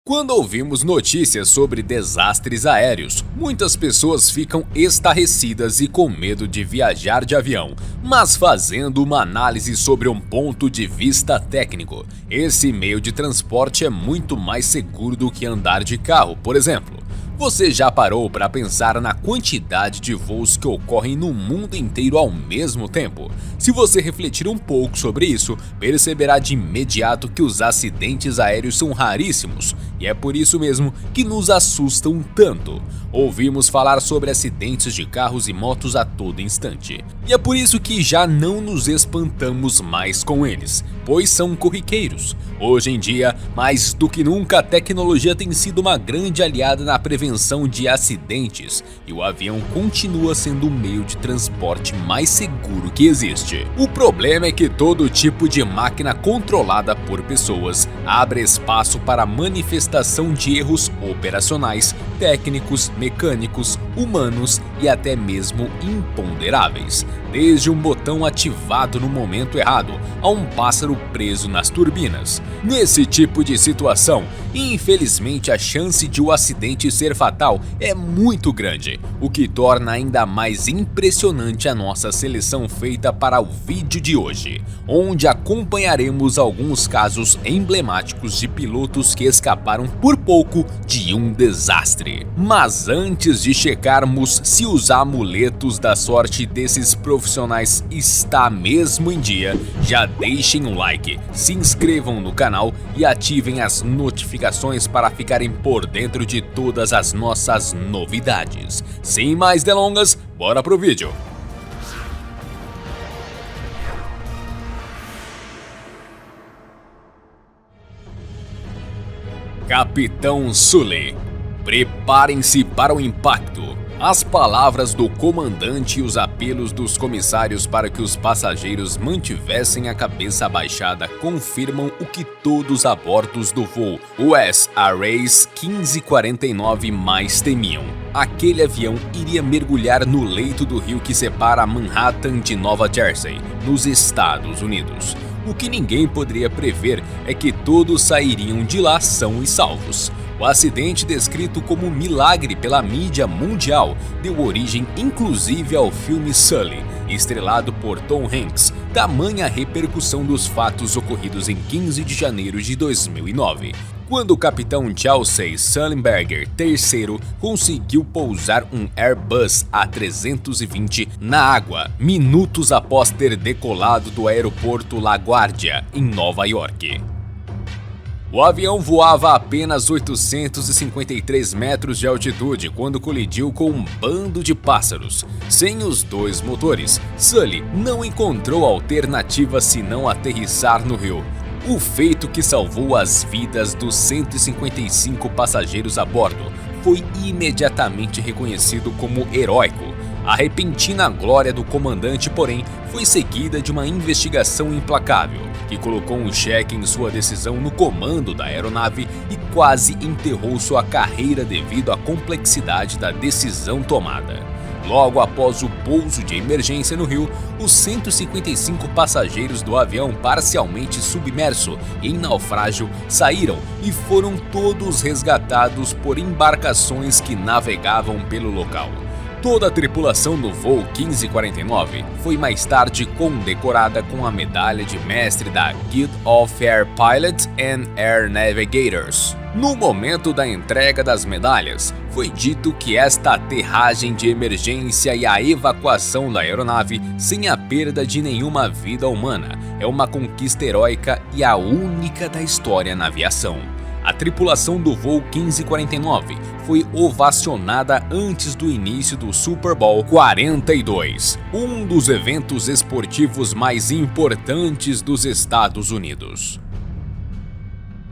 Quando ouvimos notícias sobre desastres aéreos, muitas pessoas ficam estarrecidas e com medo de viajar de avião. Mas fazendo uma análise sobre um ponto de vista técnico, esse meio de transporte é muito mais seguro do que andar de carro, por exemplo. Você já parou para pensar na quantidade de voos que ocorrem no mundo inteiro ao mesmo tempo? Se você refletir um pouco sobre isso, perceberá de imediato que os acidentes aéreos são raríssimos, e é por isso mesmo que nos assustam tanto. Ouvimos falar sobre acidentes de carros e motos a todo instante, e é por isso que já não nos espantamos mais com eles, pois são corriqueiros. Hoje em dia, mais do que nunca, a tecnologia tem sido uma grande aliada na prevenção de acidentes, e o avião continua sendo o meio de transporte mais seguro que existe. O problema é que todo tipo de máquina controlada por pessoas abre espaço para a manifestação de erros operacionais, técnicos, mecânicos, humanos e até mesmo imponderáveis. Desde um botão ativado no momento errado a um pássaro preso nas turbinas. Nesse tipo de situação, infelizmente a chance de o acidente ser fatal é muito grande, o que torna ainda mais impressionante a nossa seleção feita para o vídeo de hoje, onde acompanharemos alguns casos emblemáticos de pilotos que escaparam por pouco de um desastre. Mas antes de checarmos se os amuletos da sorte desses profissionais está mesmo em dia, já deixem um like, se inscrevam no canal e ativem as notificações para ficarem por dentro de todas as nossas novidades. Sem mais delongas, bora pro vídeo! Capitão Sully. Preparem-se para o impacto. As palavras do comandante e os apelos dos comissários para que os passageiros mantivessem a cabeça abaixada confirmam o que todos a bordo do voo US Airways 1549 mais temiam. Aquele avião iria mergulhar no leito do rio que separa Manhattan de Nova Jersey, nos Estados Unidos. O que ninguém poderia prever é que todos sairiam de lá são e salvos. O acidente, descrito como um milagre pela mídia mundial, deu origem inclusive ao filme Sully, estrelado por Tom Hanks, tamanha repercussão dos fatos ocorridos em 15 de janeiro de 2009. Quando o capitão Chelsea Sullenberger III conseguiu pousar um Airbus A320 na água, minutos após ter decolado do aeroporto LaGuardia, em Nova York. O avião voava a apenas 853 metros de altitude quando colidiu com um bando de pássaros. Sem os dois motores, Sully não encontrou alternativa senão aterrissar no rio. O feito que salvou as vidas dos 155 passageiros a bordo foi imediatamente reconhecido como heróico. A repentina glória do comandante, porém, foi seguida de uma investigação implacável, que colocou um cheque em sua decisão no comando da aeronave e quase enterrou sua carreira devido à complexidade da decisão tomada. Logo após o pouso de emergência no rio, os 155 passageiros do avião parcialmente submerso em naufrágio saíram e foram todos resgatados por embarcações que navegavam pelo local. Toda a tripulação do voo 1549 foi mais tarde condecorada com a medalha de mestre da Guild of Air Pilots and Air Navigators. No momento da entrega das medalhas, foi dito que esta aterragem de emergência e a evacuação da aeronave sem a perda de nenhuma vida humana é uma conquista heróica e a única da história na aviação. A tripulação do voo 1549 foi ovacionada antes do início do Super Bowl 42, um dos eventos esportivos mais importantes dos Estados Unidos.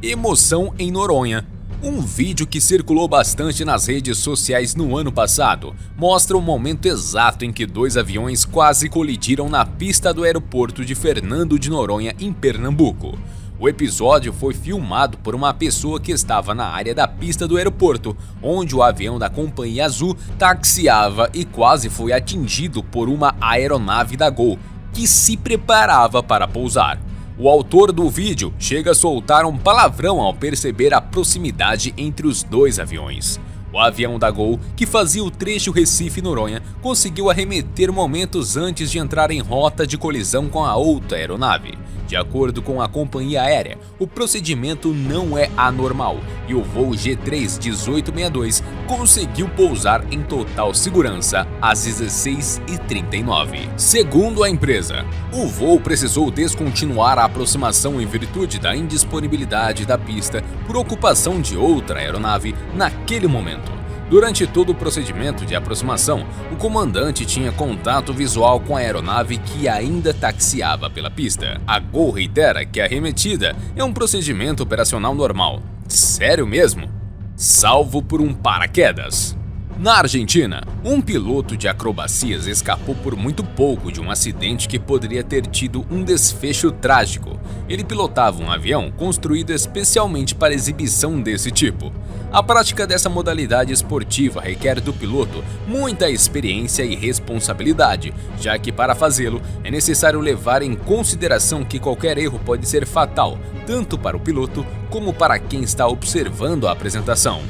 Emoção em Noronha. Um vídeo que circulou bastante nas redes sociais no ano passado mostra o momento exato em que dois aviões quase colidiram na pista do aeroporto de Fernando de Noronha, em Pernambuco. O episódio foi filmado por uma pessoa que estava na área da pista do aeroporto, onde o avião da Companhia Azul taxiava e quase foi atingido por uma aeronave da Gol, que se preparava para pousar. O autor do vídeo chega a soltar um palavrão ao perceber a proximidade entre os dois aviões. O avião da Gol, que fazia o trecho Recife-Noronha, conseguiu arremeter momentos antes de entrar em rota de colisão com a outra aeronave. De acordo com a companhia aérea, o procedimento não é anormal e o voo G3-1862 conseguiu pousar em total segurança às 16h39. Segundo a empresa, o voo precisou descontinuar a aproximação em virtude da indisponibilidade da pista por ocupação de outra aeronave naquele momento. Durante todo o procedimento de aproximação, o comandante tinha contato visual com a aeronave que ainda taxiava pela pista. A Gol reitera que a arremetida é um procedimento operacional normal. Sério mesmo? Salvo por um paraquedas. Na Argentina, um piloto de acrobacias escapou por muito pouco de um acidente que poderia ter tido um desfecho trágico. Ele pilotava um avião construído especialmente para exibição desse tipo. A prática dessa modalidade esportiva requer do piloto muita experiência e responsabilidade, já que para fazê-lo é necessário levar em consideração que qualquer erro pode ser fatal, tanto para o piloto como para quem está observando a apresentação.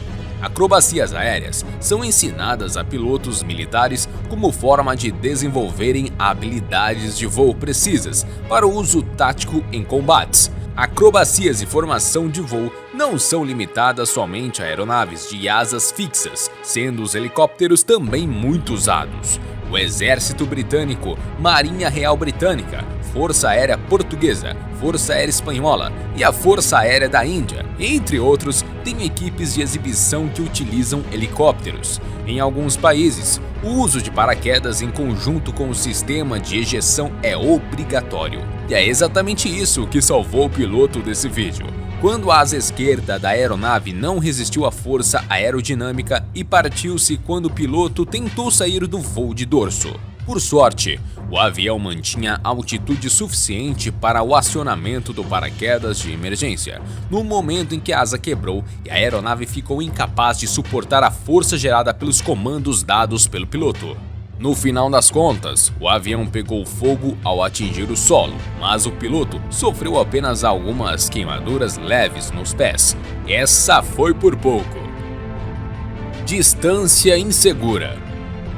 Acrobacias aéreas são ensinadas a pilotos militares como forma de desenvolverem habilidades de voo precisas para o uso tático em combates. Acrobacias e formação de voo não são limitadas somente a aeronaves de asas fixas, sendo os helicópteros também muito usados. O Exército Britânico, Marinha Real Britânica, Força Aérea Portuguesa, Força Aérea Espanhola e a Força Aérea da Índia, entre outros, têm equipes de exibição que utilizam helicópteros. Em alguns países, o uso de paraquedas em conjunto com o sistema de ejeção é obrigatório. E é exatamente isso que salvou o piloto desse vídeo, quando a asa esquerda da aeronave não resistiu à força aerodinâmica e partiu-se quando o piloto tentou sair do voo de dorso. Por sorte, o avião mantinha altitude suficiente para o acionamento do paraquedas de emergência, no momento em que a asa quebrou e a aeronave ficou incapaz de suportar a força gerada pelos comandos dados pelo piloto. No final das contas, o avião pegou fogo ao atingir o solo, mas o piloto sofreu apenas algumas queimaduras leves nos pés. Essa foi por pouco. Distância insegura.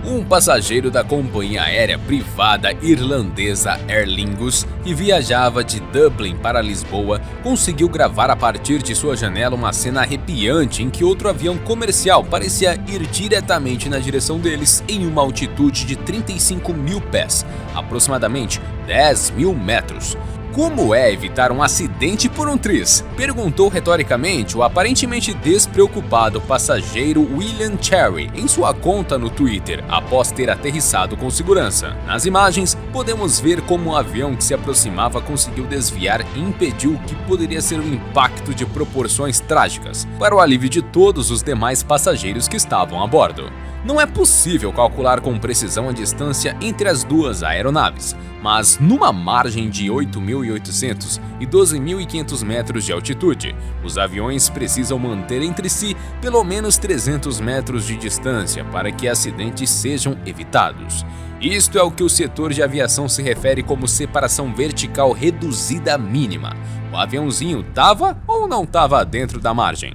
Um passageiro da companhia aérea privada irlandesa Aer Lingus, que viajava de Dublin para Lisboa, conseguiu gravar a partir de sua janela uma cena arrepiante em que outro avião comercial parecia ir diretamente na direção deles em uma altitude de 35 mil pés, aproximadamente 10 mil metros. Como é evitar um acidente por um triz? Perguntou retoricamente o aparentemente despreocupado passageiro William Cherry em sua conta no Twitter, após ter aterrissado com segurança. Nas imagens, podemos ver como o avião que se aproximava conseguiu desviar e impediu o que poderia ser um impacto de proporções trágicas, para o alívio de todos os demais passageiros que estavam a bordo. Não é possível calcular com precisão a distância entre as duas aeronaves, mas numa margem de 8.800 e 12.500 metros de altitude, os aviões precisam manter entre si pelo menos 300 metros de distância para que acidentes sejam evitados. Isto é o que o setor de aviação se refere como separação vertical reduzida mínima. O aviãozinho estava ou não estava dentro da margem?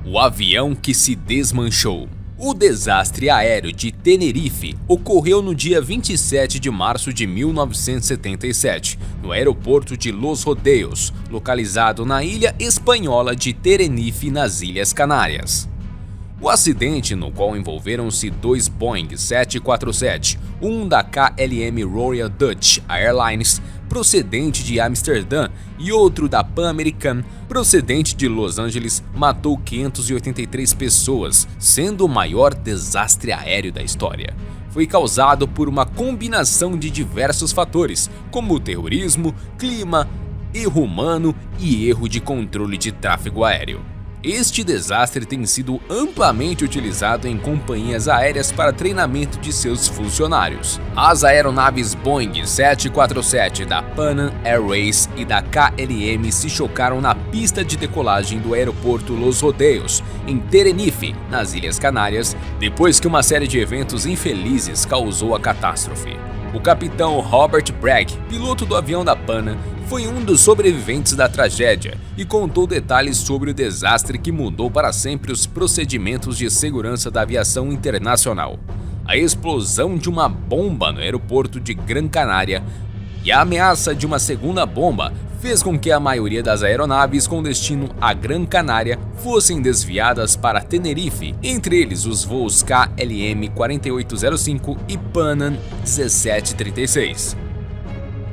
O avião que se desmanchou. O desastre aéreo de Tenerife ocorreu no dia 27 de março de 1977, no aeroporto de Los Rodeos, localizado na ilha espanhola de Tenerife, nas Ilhas Canárias. O acidente, no qual envolveram-se dois Boeing 747, um da KLM Royal Dutch Airlines, procedente de Amsterdã, e outro da Pan American, procedente de Los Angeles, matou 583 pessoas, sendo o maior desastre aéreo da história. Foi causado por uma combinação de diversos fatores, como terrorismo, clima, erro humano e erro de controle de tráfego aéreo. Este desastre tem sido amplamente utilizado em companhias aéreas para treinamento de seus funcionários. As aeronaves Boeing 747 da Pan Airways e da KLM se chocaram na pista de decolagem do aeroporto Los Rodeos, em Tenerife, nas Ilhas Canárias, depois que uma série de eventos infelizes causou a catástrofe. O capitão Robert Bragg, piloto do avião da Pan Am, foi um dos sobreviventes da tragédia e contou detalhes sobre o desastre que mudou para sempre os procedimentos de segurança da aviação internacional. A explosão de uma bomba no aeroporto de Gran Canária e a ameaça de uma segunda bomba fez com que a maioria das aeronaves com destino a Gran Canária fossem desviadas para Tenerife, entre eles os voos KLM 4805 e Pan Am 1736.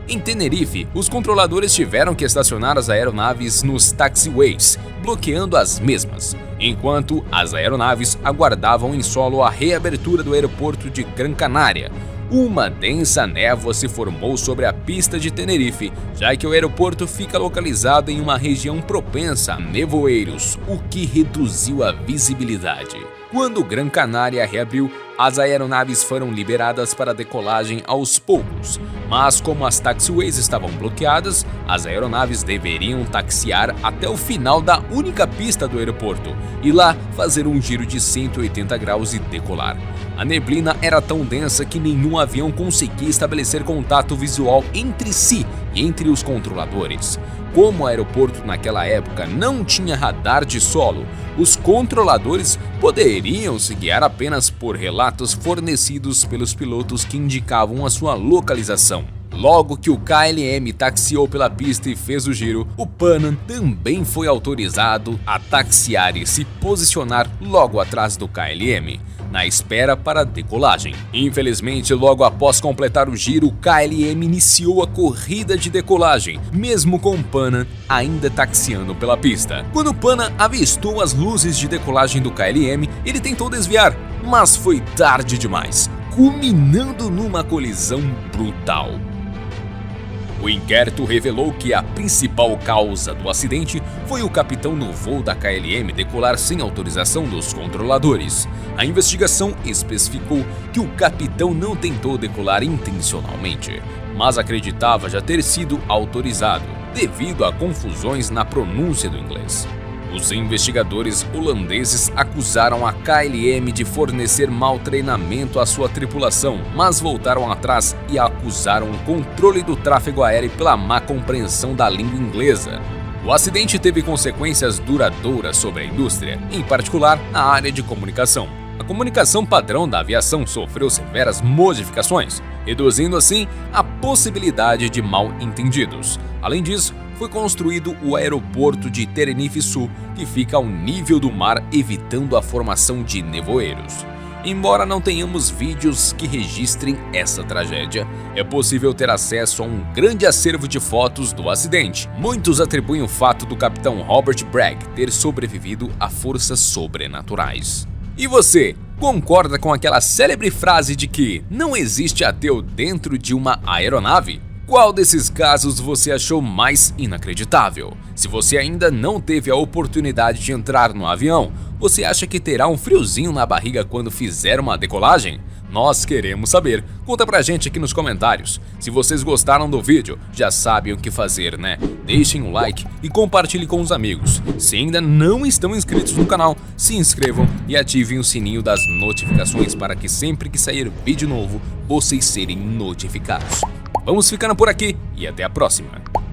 Em Tenerife, os controladores tiveram que estacionar as aeronaves nos taxiways, bloqueando as mesmas, enquanto as aeronaves aguardavam em solo a reabertura do aeroporto de Gran Canária. Uma densa névoa se formou sobre a pista de Tenerife, já que o aeroporto fica localizado em uma região propensa a nevoeiros, o que reduziu a visibilidade. Quando Gran Canária reabriu, as aeronaves foram liberadas para decolagem aos poucos, mas como as taxiways estavam bloqueadas, as aeronaves deveriam taxiar até o final da única pista do aeroporto e lá fazer um giro de 180 graus e decolar. A neblina era tão densa que nenhum avião conseguia estabelecer contato visual entre si e entre os controladores. Como o aeroporto naquela época não tinha radar de solo, os controladores poderiam se guiar apenas por relatos fornecidos pelos pilotos que indicavam a sua localização. Logo que o KLM taxiou pela pista e fez o giro, o Pan Am também foi autorizado a taxiar e se posicionar logo atrás do KLM, na espera para a decolagem. Infelizmente, logo após completar o giro, o KLM iniciou a corrida de decolagem, mesmo com o Pan Am ainda taxiando pela pista. Quando o Pan Am avistou as luzes de decolagem do KLM, ele tentou desviar, mas foi tarde demais, culminando numa colisão brutal. O inquérito revelou que a principal causa do acidente foi o capitão do voo da KLM decolar sem autorização dos controladores. A investigação especificou que o capitão não tentou decolar intencionalmente, mas acreditava já ter sido autorizado, devido a confusões na pronúncia do inglês. Os investigadores holandeses acusaram a KLM de fornecer mau treinamento à sua tripulação, mas voltaram atrás e acusaram o controle do tráfego aéreo pela má compreensão da língua inglesa. O acidente teve consequências duradouras sobre a indústria, em particular na área de comunicação. A comunicação padrão da aviação sofreu severas modificações, reduzindo assim a possibilidade de mal-entendidos. Além disso, foi construído o aeroporto de Tenerife Sul, que fica ao nível do mar, evitando a formação de nevoeiros. Embora não tenhamos vídeos que registrem essa tragédia, é possível ter acesso a um grande acervo de fotos do acidente. Muitos atribuem o fato do capitão Robert Bragg ter sobrevivido a forças sobrenaturais. E você, concorda com aquela célebre frase de que não existe ateu dentro de uma aeronave? Qual desses casos você achou mais inacreditável? Se você ainda não teve a oportunidade de entrar no avião, você acha que terá um friozinho na barriga quando fizer uma decolagem? Nós queremos saber. Conta pra gente aqui nos comentários. Se vocês gostaram do vídeo, já sabem o que fazer, né? Deixem um like e compartilhem com os amigos. Se ainda não estão inscritos no canal, se inscrevam e ativem o sininho das notificações para que sempre que sair vídeo novo, vocês serem notificados. Vamos ficando por aqui e até a próxima!